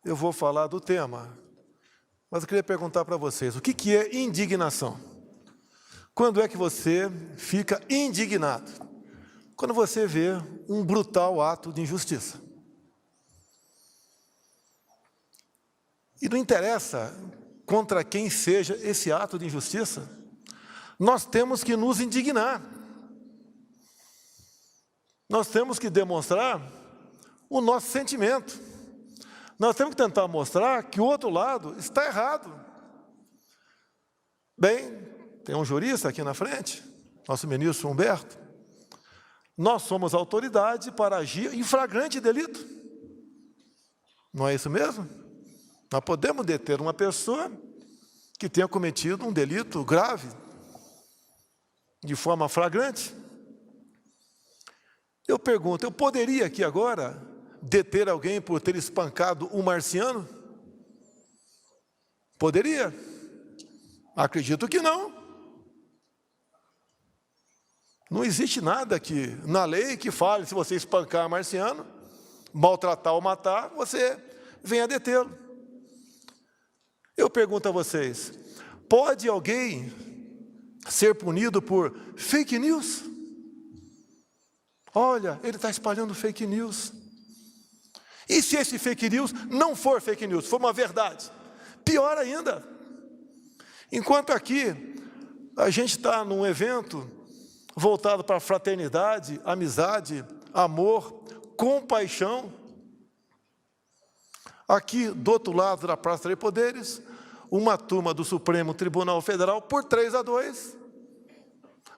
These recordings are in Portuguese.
eu vou falar do tema. Mas eu queria perguntar para vocês, o que é indignação? Quando é que você fica indignado? Quando você vê um brutal ato de injustiça. E não interessa contra quem seja esse ato de injustiça, nós temos que nos indignar. Nós temos que demonstrar o nosso sentimento. Nós temos que tentar mostrar que o outro lado está errado. Bem, tem um jurista aqui na frente, nosso ministro Humberto. Nós somos autoridade para agir em flagrante delito. Não é isso mesmo? Nós podemos deter uma pessoa que tenha cometido um delito grave, de forma flagrante. Eu pergunto, eu poderia aqui agora deter alguém por ter espancado um marciano? Poderia? Acredito que não. Não existe nada aqui na lei que fale, se você espancar marciano, maltratar ou matar, você venha detê-lo. Eu pergunto a vocês, pode alguém ser punido por fake news? Olha, ele está espalhando fake news. E se esse fake news não for fake news, for uma verdade? Pior ainda. Enquanto aqui a gente está num evento voltado para fraternidade, amizade, amor, compaixão. Aqui, do outro lado da Praça dos Poderes, uma turma do Supremo Tribunal Federal, por 3-2,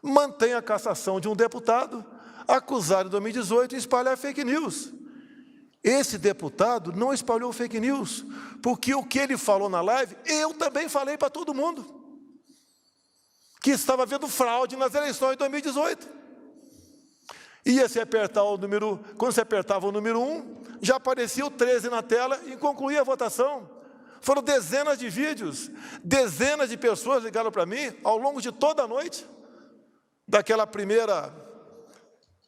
mantém a cassação de um deputado acusado em 2018 de espalhar fake news. Esse deputado não espalhou fake news, porque o que ele falou na live, eu também falei para todo mundo, que estava havendo fraude nas eleições de 2018. Ia se apertar o número, quando se apertava o número 1, já aparecia o 13 na tela e concluía a votação. Foram dezenas de vídeos, dezenas de pessoas ligaram para mim ao longo de toda a noite, daquela primeira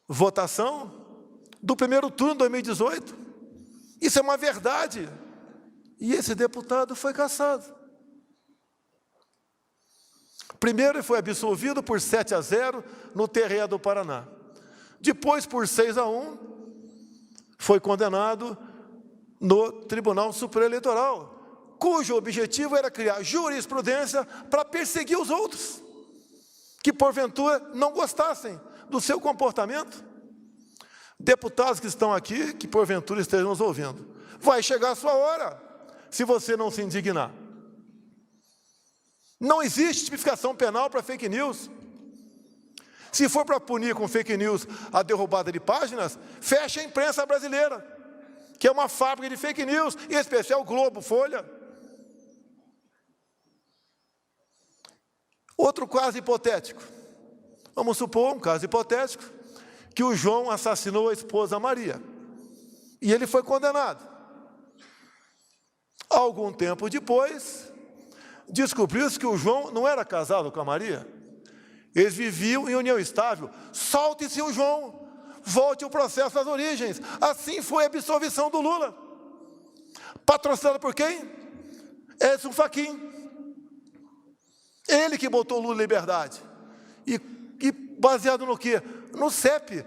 votação, do primeiro turno de 2018. Isso é uma verdade. E esse deputado foi cassado. Primeiro ele foi absolvido por 7-0 no TRE do Paraná. Depois, por 6-1, foi condenado no Tribunal Superior Eleitoral, cujo objetivo era criar jurisprudência para perseguir os outros, que porventura não gostassem do seu comportamento. Deputados que estão aqui, que porventura estejam nos ouvindo, vai chegar a sua hora, se você não se indignar. Não existe tipificação penal para fake news. Se for para punir com fake news a derrubada de páginas, fecha a imprensa brasileira, que é uma fábrica de fake news, em especial Globo, Folha. Outro caso hipotético. Vamos supor um caso hipotético, que o João assassinou a esposa Maria. E ele foi condenado. Algum tempo depois, descobriu-se que o João não era casado com a Maria. Eles viviam em união estável. Solte-se o João, volte o processo às origens. Assim foi a absolvição do Lula. Patrocinado por quem? Edson Fachin. Ele que botou o Lula em liberdade. E baseado no quê? No CEP,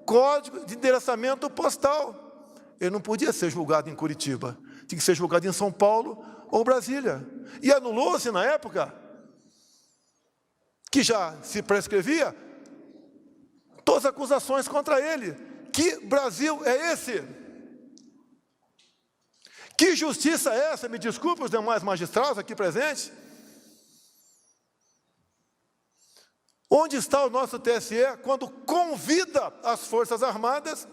Código de Endereçamento Postal. Ele não podia ser julgado em Curitiba. Tinha que ser julgado em São Paulo ou Brasília. E anulou-se na época, que já se prescrevia, todas as acusações contra ele. Que Brasil é esse? Que justiça é essa? Me desculpe os demais magistrados aqui presentes. Onde está o nosso TSE quando convida as Forças Armadas,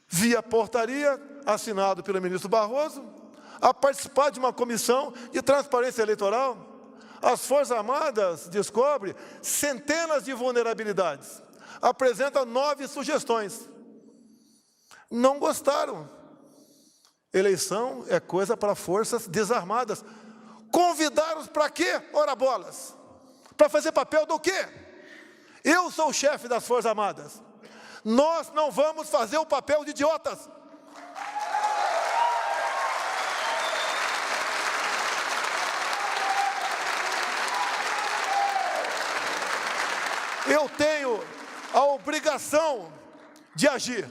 via portaria, assinado pelo ministro Barroso, a participar de uma comissão de transparência eleitoral? As Forças Armadas descobrem centenas de vulnerabilidades, apresentam 9 sugestões. Não gostaram. Eleição é coisa para forças desarmadas. Convidaram-os para quê? Ora bolas. Para fazer papel do quê? Eu sou o chefe das Forças Armadas. Nós não vamos fazer o papel de idiotas. Eu tenho a obrigação de agir.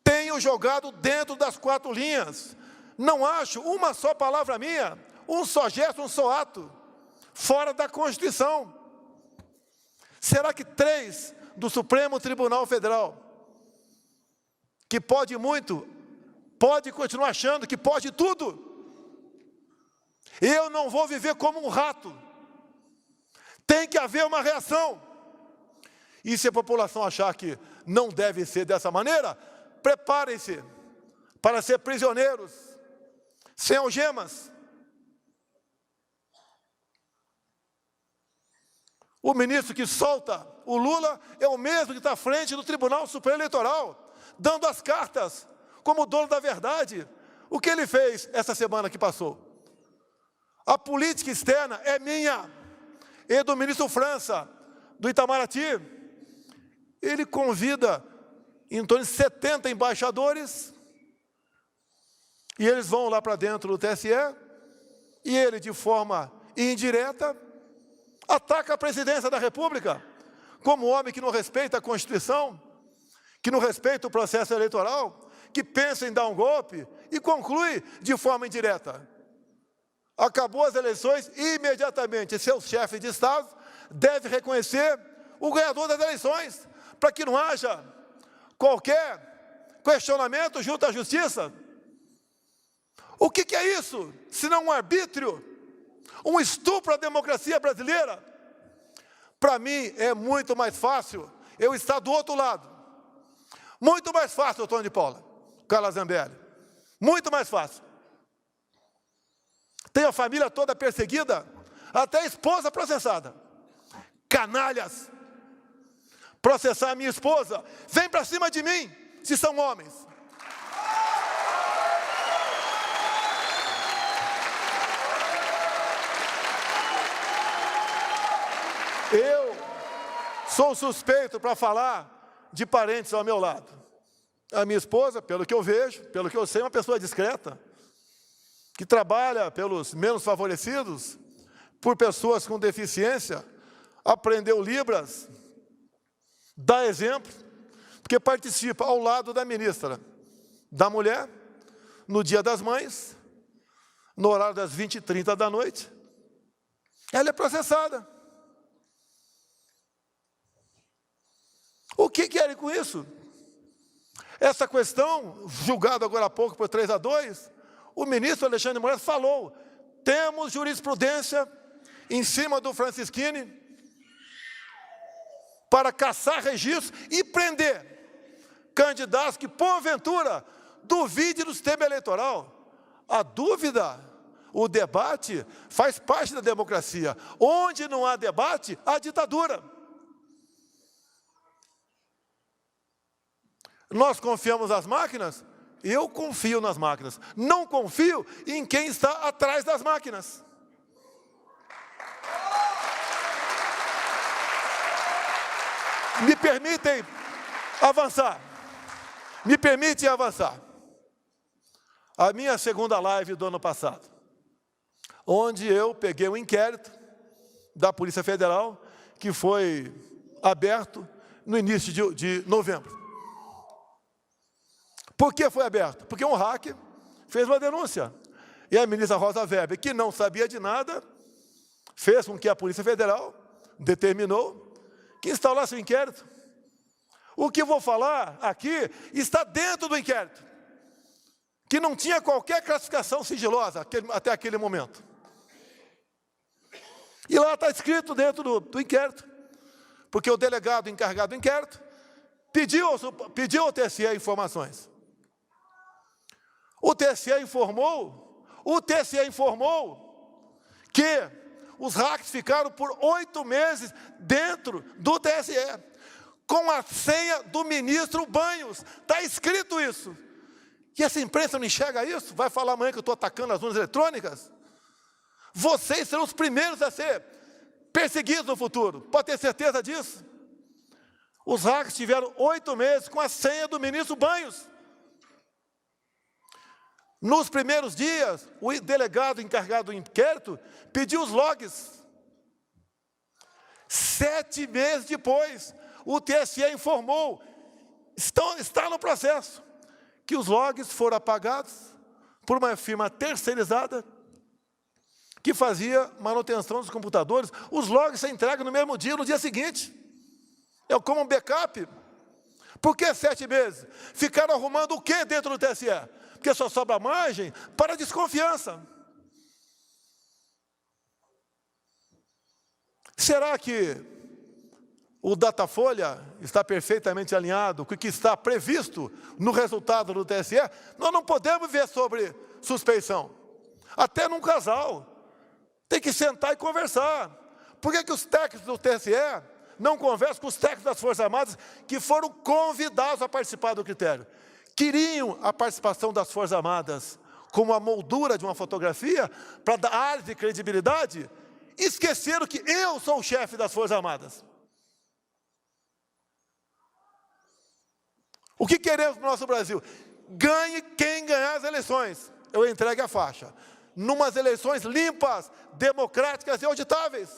Tenho jogado dentro das 4 linhas. Não acho uma só palavra minha, um só gesto, um só ato, fora da Constituição. Será que 3 do Supremo Tribunal Federal, que pode muito, pode continuar achando que pode tudo? Eu não vou viver como um rato. Tem que haver uma reação. E se a população achar que não deve ser dessa maneira, preparem-se para ser prisioneiros, sem algemas. O ministro que solta o Lula é o mesmo que está à frente do Tribunal Superior Eleitoral, dando as cartas como dono da verdade. O que ele fez essa semana que passou? A política externa é minha e do ministro França, do Itamaraty. Ele convida em torno de 70 embaixadores e eles vão lá para dentro do TSE e ele, de forma indireta, ataca a presidência da República como homem que não respeita a Constituição, que não respeita o processo eleitoral, que pensa em dar um golpe e conclui de forma indireta. Acabou as eleições, imediatamente seus chefes de Estado devem reconhecer o ganhador das eleições, para que não haja qualquer questionamento junto à justiça. O que é isso, senão um arbítrio, um estupro à democracia brasileira? Para mim é muito mais fácil eu estar do outro lado. Muito mais fácil, Antônio de Paula, Carla Zambelli. Muito mais fácil. Tem a família toda perseguida, até a esposa processada. Canalhas! Processar a minha esposa, vem para cima de mim, se são homens. Eu sou suspeito para falar de parentes ao meu lado. A minha esposa, pelo que eu vejo, pelo que eu sei, é uma pessoa discreta, que trabalha pelos menos favorecidos, por pessoas com deficiência, aprendeu Libras, dá exemplo, porque participa ao lado da ministra da Mulher, no Dia das Mães, no horário das 20h30 da noite. Ela é processada. O que querem com isso? Essa questão, julgada agora há pouco por 3-2, o ministro Alexandre de Moraes falou, temos jurisprudência em cima do Francisquini para caçar registros e prender candidatos que, porventura, duvidem do sistema eleitoral. A dúvida, o debate, faz parte da democracia. Onde não há debate, há ditadura. Nós confiamos nas máquinas? Eu confio nas máquinas. Não confio em quem está atrás das máquinas. Me permitem avançar. Me permitem avançar. A minha segunda live do ano passado, onde eu peguei um inquérito da Polícia Federal, que foi aberto no início de novembro. Por que foi aberto? Porque um hacker fez uma denúncia. E a ministra Rosa Weber, que não sabia de nada, fez com que a Polícia Federal determinou que instaurasse o inquérito. O que eu vou falar aqui está dentro do inquérito, que não tinha qualquer classificação sigilosa até aquele momento. E lá está escrito dentro do inquérito, porque o delegado encarregado do inquérito pediu ao TSE informações. O TSE informou que os hackers ficaram por 8 meses dentro do TSE, com a senha do ministro Banhos. Está escrito isso. E essa imprensa não enxerga isso? Vai falar amanhã que eu estou atacando as urnas eletrônicas? Vocês serão os primeiros a ser perseguidos no futuro. Pode ter certeza disso. Os hackers tiveram 8 meses com a senha do ministro Banhos. Nos primeiros dias, o delegado encarregado do inquérito pediu os logs. 7 meses depois, o TSE informou, está no processo, que os logs foram apagados por uma firma terceirizada que fazia manutenção dos computadores. Os logs são entregues no mesmo dia, no dia seguinte. É como um backup. Por que 7 meses? Ficaram arrumando o que dentro do TSE? Porque só sobra margem para desconfiança. Será que o Datafolha está perfeitamente alinhado com o que está previsto no resultado do TSE? Nós não podemos ver sobre suspeição. Até num casal. Tem que sentar e conversar. Por que os técnicos do TSE não conversam com os técnicos das Forças Armadas que foram convidados a participar do critério? Queriam a participação das Forças Armadas como a moldura de uma fotografia para dar ar de credibilidade? Esqueceram que eu sou o chefe das Forças Armadas. O que queremos no nosso Brasil? Ganhe quem ganhar as eleições. Eu entregue a faixa. Numas eleições limpas, democráticas e auditáveis.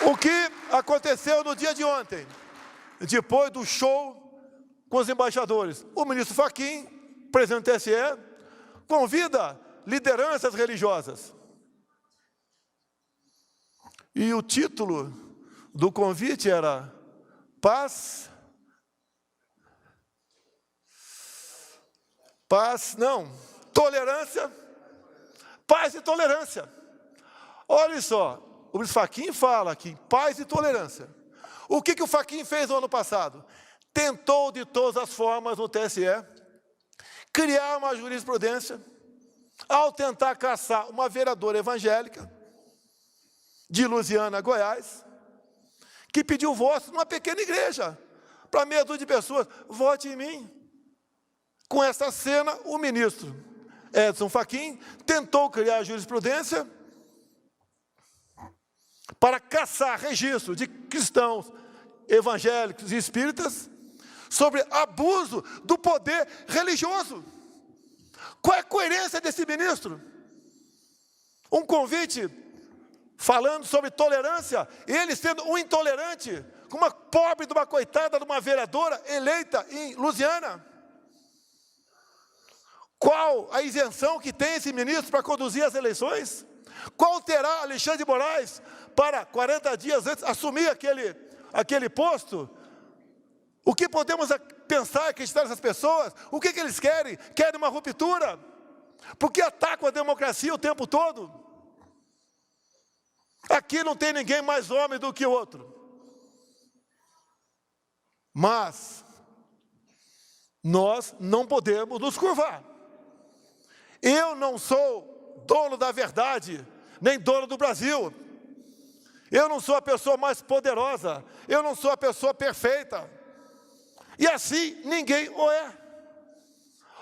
O que aconteceu no dia de ontem, depois do show com os embaixadores? O ministro Fachin, presidente do TSE, convida lideranças religiosas. E o título do convite era tolerância, paz e tolerância. Olha só, o ministro Fachin fala aqui, paz e tolerância. O que o Fachin fez no ano passado? Tentou de todas as formas no TSE criar uma jurisprudência ao tentar caçar uma vereadora evangélica de Lusiânia, Goiás, que pediu voto numa pequena igreja para meia dúzia de pessoas. Vote em mim. Com essa cena, o ministro Edson Fachin tentou criar a jurisprudência para caçar registro de cristãos, evangélicos e espíritas sobre abuso do poder religioso. Qual é a coerência desse ministro? Um convite falando sobre tolerância, ele sendo um intolerante, com uma pobre de uma coitada de uma vereadora eleita em Lusiânia. Qual a isenção que tem esse ministro para conduzir as eleições? Qual terá Alexandre de Moraes para 40 dias antes assumir aquele posto? O que podemos pensar, acreditar nessas pessoas? O que eles querem? Querem uma ruptura? Porque atacam a democracia o tempo todo? Aqui não tem ninguém mais homem do que o outro. Mas nós não podemos nos curvar. Eu não sou dono da verdade, nem dono do Brasil. Eu não sou a pessoa mais poderosa. Eu não sou a pessoa perfeita. E assim ninguém o é.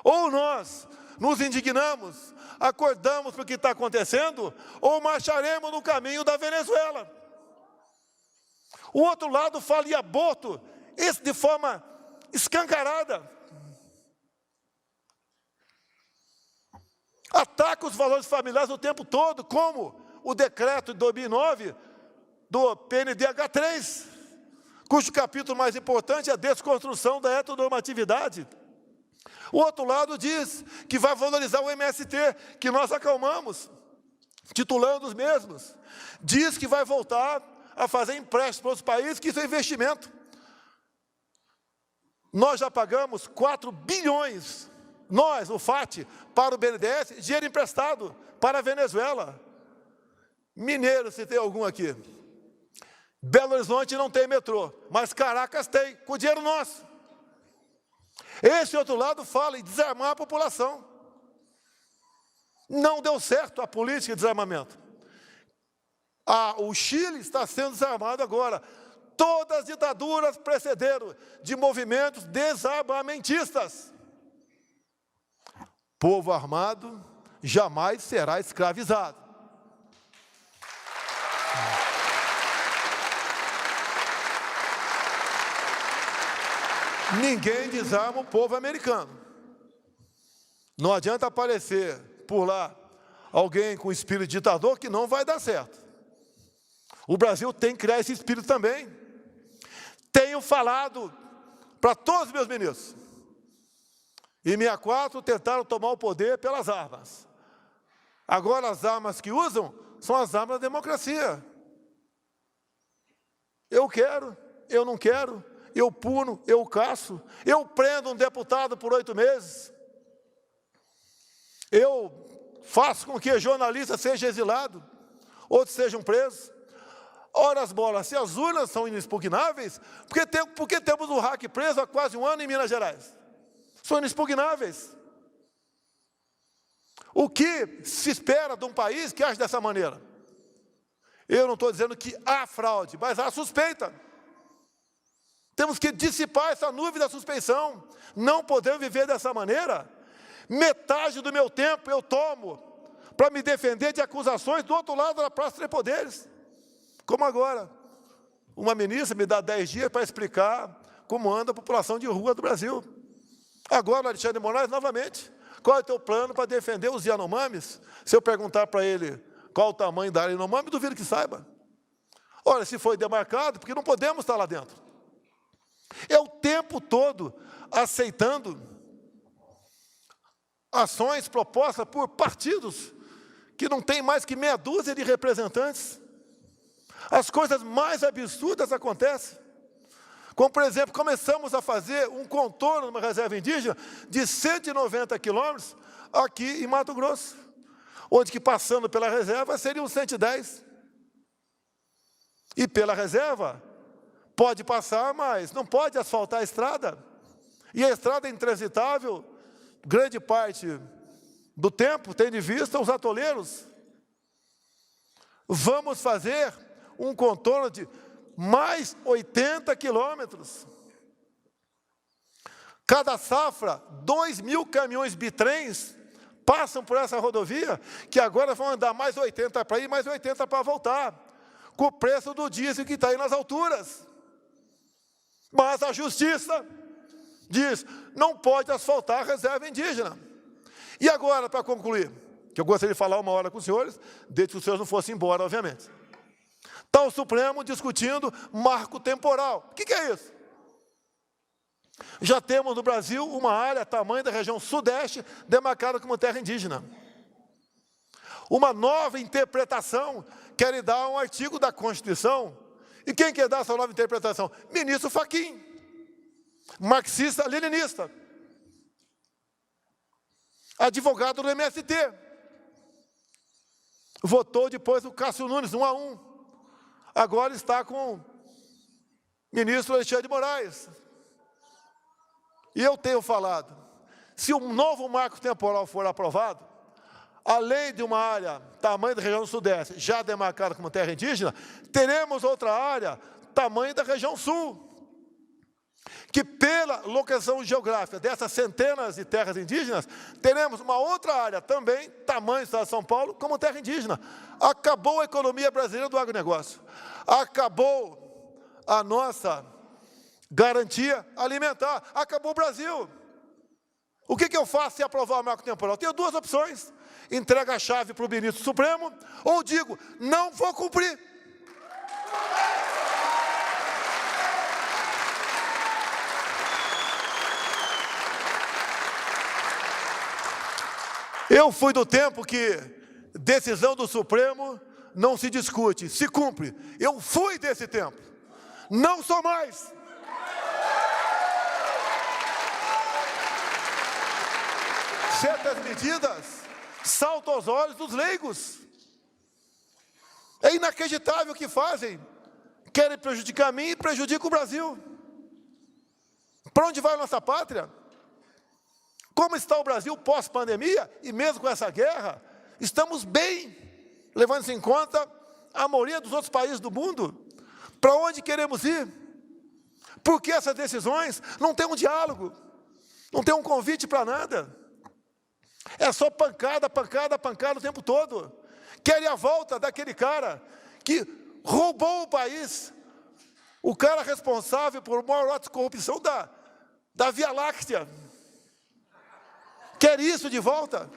Ou nós nos indignamos, acordamos para o que está acontecendo, ou marcharemos no caminho da Venezuela. O outro lado fala em aborto, esse de forma escancarada. Ataca os valores familiares o tempo todo, como o decreto de 2009 do PNDH3, cujo capítulo mais importante é a desconstrução da heteronormatividade. O outro lado diz que vai valorizar o MST, que nós acalmamos, titulando os mesmos. Diz que vai voltar a fazer empréstimos para os países, que isso é investimento. Nós já pagamos 4 bilhões, nós, o FAT, para o BNDES, dinheiro emprestado para a Venezuela. Mineiro, se tem algum aqui. Belo Horizonte não tem metrô, mas Caracas tem, com dinheiro nosso. Esse outro lado fala em desarmar a população. Não deu certo a política de desarmamento. O Chile está sendo desarmado agora. Todas as ditaduras precederam de movimentos desarmamentistas. Povo armado jamais será escravizado. Ninguém desarma o povo americano. Não adianta aparecer por lá alguém com espírito ditador, que não vai dar certo. O Brasil tem que criar esse espírito também. Tenho falado para todos os meus ministros. Em 64 tentaram tomar o poder pelas armas. Agora as armas que usam são as armas da democracia. Eu quero, eu não quero, eu puno, eu caço, eu prendo um deputado por 8 meses. Eu faço com que jornalista seja exilado, outros sejam presos. Ora as bolas, se as urnas são inexpugnáveis, por que temos o Hack preso há quase 1 ano em Minas Gerais? São inexpugnáveis. O que se espera de um país que age dessa maneira? Eu não estou dizendo que há fraude, mas há suspeita. Temos que dissipar essa nuvem da suspeição. Não podemos viver dessa maneira. Metade do meu tempo eu tomo para me defender de acusações do outro lado da Praça dos Três Poderes. Como agora, uma ministra me dá 10 dias para explicar como anda a população de rua do Brasil. Agora, Alexandre de Moraes, novamente, qual é o teu plano para defender os Yanomamis? Se eu perguntar para ele qual o tamanho da área Yanomami, duvido que saiba. Olha, se foi demarcado, porque não podemos estar lá dentro. É o tempo todo aceitando ações propostas por partidos que não tem mais que meia dúzia de representantes. As coisas mais absurdas acontecem. Como, por exemplo, começamos a fazer um contorno numa reserva indígena de 190 quilômetros aqui em Mato Grosso, onde que passando pela reserva seriam 110. E pela reserva pode passar, mas não pode asfaltar a estrada. E a estrada é intransitável, grande parte do tempo, tendo em vista os atoleiros. Vamos fazer um contorno de mais 80 quilômetros. Cada safra, 2.000 caminhões bitrens passam por essa rodovia, que agora vão andar mais 80 para ir, mais 80 para voltar, com o preço do diesel que está aí nas alturas. Mas a justiça diz, não pode asfaltar a reserva indígena. E agora, para concluir, que eu gostaria de falar 1 hora com os senhores, desde que os senhores não fossem embora, obviamente. Está o Supremo discutindo marco temporal. O que é isso? Já temos no Brasil uma área, tamanho da região sudeste, demarcada como terra indígena. Uma nova interpretação quer dar um artigo da Constituição. E quem quer dar essa nova interpretação? Ministro Fachin, marxista-leninista, advogado do MST. Votou depois o Cássio Nunes, 1-1. Agora está com o ministro Alexandre de Moraes. E eu tenho falado, se um novo marco temporal for aprovado, além de uma área, tamanho da região sudeste, já demarcada como terra indígena, teremos outra área, tamanho da região sul, que pela localização geográfica dessas centenas de terras indígenas, teremos uma outra área também, tamanho do estado de São Paulo, como terra indígena. Acabou a economia brasileira do agronegócio. Acabou a nossa garantia alimentar. Acabou o Brasil. O que eu faço se aprovar o marco temporal? Tenho 2 opções. Entrega a chave para o ministro Supremo, ou digo, não vou cumprir. Eu fui do tempo que decisão do Supremo não se discute, se cumpre. Eu fui desse tempo. Não sou mais. Certas medidas saltam aos olhos dos leigos. É inacreditável o que fazem. Querem prejudicar a mim e prejudicam o Brasil. Para onde vai a nossa pátria? Como está o Brasil pós-pandemia, e mesmo com essa guerra, estamos bem, levando-se em conta a maioria dos outros países do mundo. Para onde queremos ir? Por que essas decisões não têm um diálogo? Não tem um convite para nada? É só pancada, pancada, pancada o tempo todo. Querem a volta daquele cara que roubou o país, o cara responsável por uma maior ato de corrupção da Via Láctea. Quer isso de volta?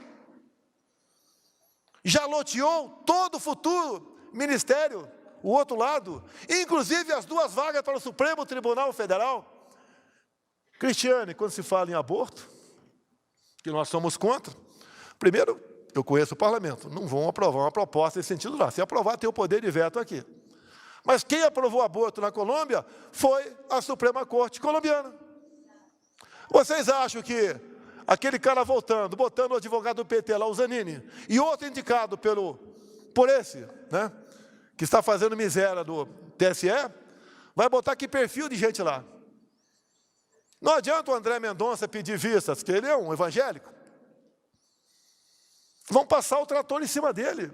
já loteou todo o futuro ministério, o outro lado, inclusive as 2 vagas para o Supremo Tribunal Federal. Cristiane, quando se fala em aborto, que nós somos contra, primeiro, eu conheço o parlamento, não vão aprovar uma proposta nesse sentido lá. Se aprovar, tem o poder de veto aqui. Mas quem aprovou o aborto na Colômbia foi a Suprema Corte colombiana. Vocês acham que aquele cara voltando, botando o advogado do PT lá, o Zanini, e outro indicado por esse, né, que está fazendo miséria do TSE, vai botar que perfil de gente lá? Não adianta o André Mendonça pedir vistas, que ele é um evangélico. Vão passar o trator em cima dele.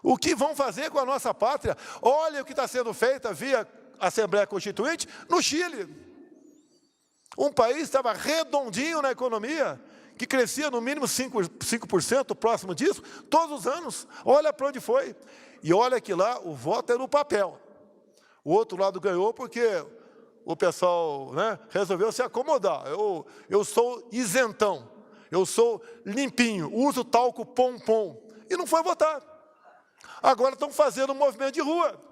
O que vão fazer com a nossa pátria? Olha o que está sendo feito via Assembleia Constituinte no Chile. Um país que estava redondinho na economia, que crescia no mínimo 5% próximo disso, todos os anos. Olha para onde foi. E olha que lá o voto é no papel. O outro lado ganhou porque o pessoal, né, resolveu se acomodar. Eu sou isentão. Eu sou limpinho, uso talco pom-pom. E não foi votar. Agora estão fazendo um movimento de rua.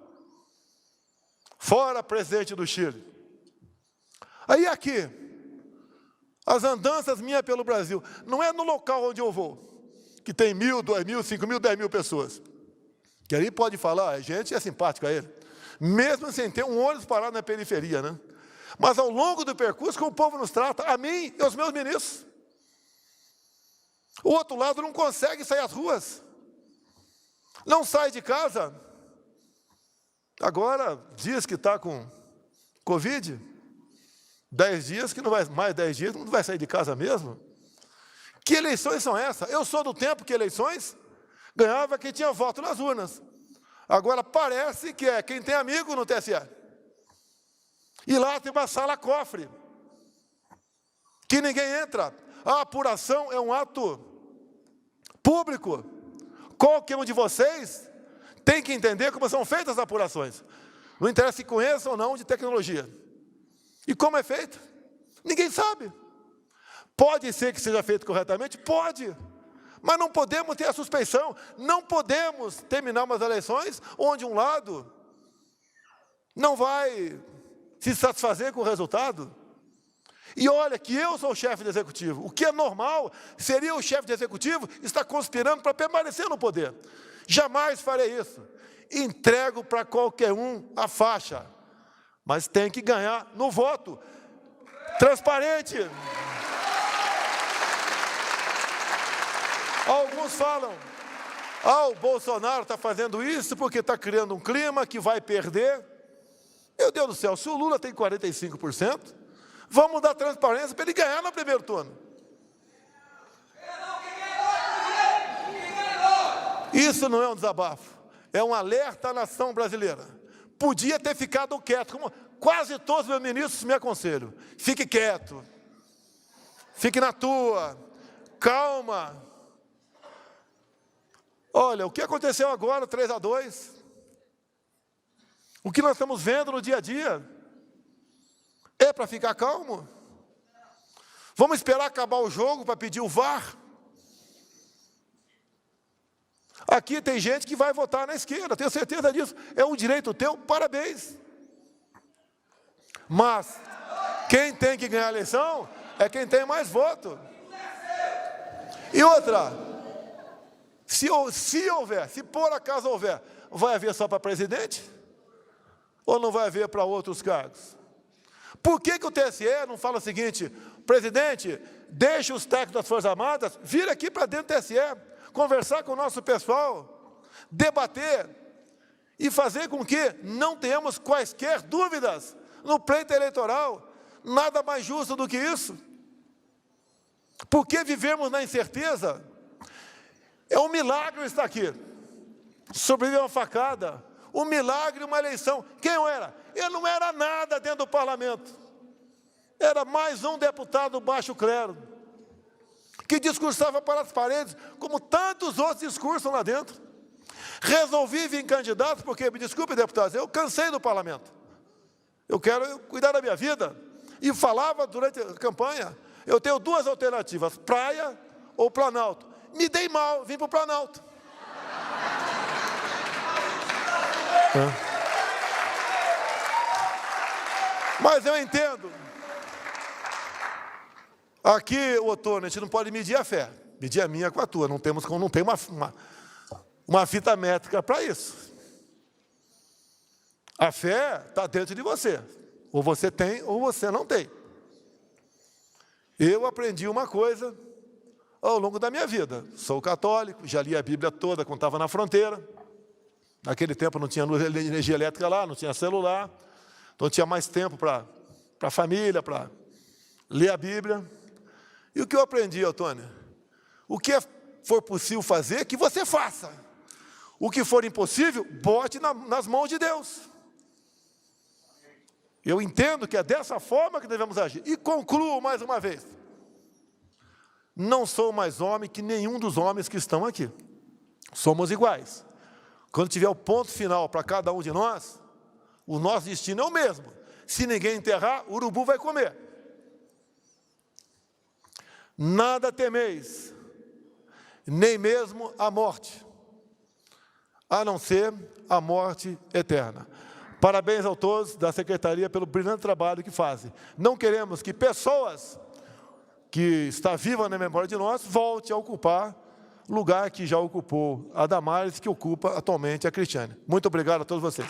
Fora presidente do Chile. Aí aqui, as andanças minhas pelo Brasil, não é no local onde eu vou, que tem 1.000, 2.000, 5.000, 10.000 pessoas. Que ali pode falar, a gente é simpático a ele. Mesmo sem ter um ônibus parado na periferia, né? Mas ao longo do percurso, como o povo nos trata, a mim e aos meus ministros. O outro lado não consegue sair às ruas. Não sai de casa. Agora, diz que está com Covid, 10 dias, que não vai, mais 10 dias, não vai sair de casa mesmo. Que eleições são essas? Eu sou do tempo que eleições ganhava quem tinha voto nas urnas. Agora parece que é quem tem amigo no TSE. E lá tem uma sala cofre, que ninguém entra. A apuração é um ato público. Qualquer um de vocês tem que entender como são feitas as apurações. Não interessa se conheçam ou não de tecnologia. E como é feito? Ninguém sabe. Pode ser que seja feito corretamente? Pode. Mas não podemos ter a suspeição. Não podemos terminar umas eleições onde um lado não vai se satisfazer com o resultado. E olha que eu sou o chefe do executivo. O que é normal seria o chefe do executivo estar conspirando para permanecer no poder. Jamais farei isso. Entrego para qualquer um a faixa. Mas tem que ganhar no voto. Transparente. Alguns falam, o Bolsonaro está fazendo isso porque está criando um clima que vai perder. Meu Deus do céu, se o Lula tem 45%, vamos dar transparência para ele ganhar no primeiro turno. Isso não é um desabafo, é um alerta à nação brasileira. Podia ter ficado quieto, como quase todos os meus ministros me aconselham. Fique quieto, fique na tua, calma. Olha, o que aconteceu agora, 3-2, o que nós estamos vendo no dia a dia, é para ficar calmo? Vamos esperar acabar o jogo para pedir o VAR? Aqui tem gente que vai votar na esquerda, tenho certeza disso. É um direito teu, parabéns. Mas quem tem que ganhar a eleição é quem tem mais voto. E outra, se houver, se por acaso houver, vai haver só para presidente? Ou não vai haver para outros cargos? Por que o TSE não fala o seguinte, presidente, deixe os técnicos das Forças Armadas vir aqui para dentro do TSE, conversar com o nosso pessoal, debater e fazer com que não tenhamos quaisquer dúvidas no pleito eleitoral? Nada mais justo do que isso. Por que vivemos na incerteza? É um milagre estar aqui. Sobreviver uma facada, um milagre, uma eleição. Quem eu era? Eu não era nada dentro do parlamento. Era mais um deputado baixo clero, que discursava para as paredes, como tantos outros discursam lá dentro. Resolvi vir candidato, porque, me desculpe, deputados, eu cansei do parlamento. Eu quero cuidar da minha vida. E falava durante a campanha, eu tenho duas alternativas, praia ou Planalto. me dei mal, vim para o Planalto. Mas eu entendo. Aqui, Otônio, a gente não pode medir a fé. Medir a minha com a tua. Não tem uma fita métrica para isso. A fé está dentro de você. Ou você tem, ou você não tem. Eu aprendi uma coisa ao longo da minha vida. Sou católico, já li a Bíblia toda quando estava na fronteira. Naquele tempo não tinha energia elétrica lá, não tinha celular. Então tinha mais tempo para a família, para ler a Bíblia. E o que eu aprendi, Otônio? O que for possível fazer, que você faça. O que for impossível, bote nas mãos de Deus. Eu entendo que é dessa forma que devemos agir. E concluo mais uma vez. Não sou mais homem que nenhum dos homens que estão aqui. Somos iguais. Quando tiver o ponto final para cada um de nós, o nosso destino é o mesmo. Se ninguém enterrar, o urubu vai comer. Nada temeis, nem mesmo a morte, a não ser a morte eterna. Parabéns a todos da Secretaria pelo brilhante trabalho que fazem. Não queremos que pessoas que estão vivas na memória de nós voltem a ocupar lugar que já ocupou a Damares, que ocupa atualmente a Cristiane. Muito obrigado a todos vocês.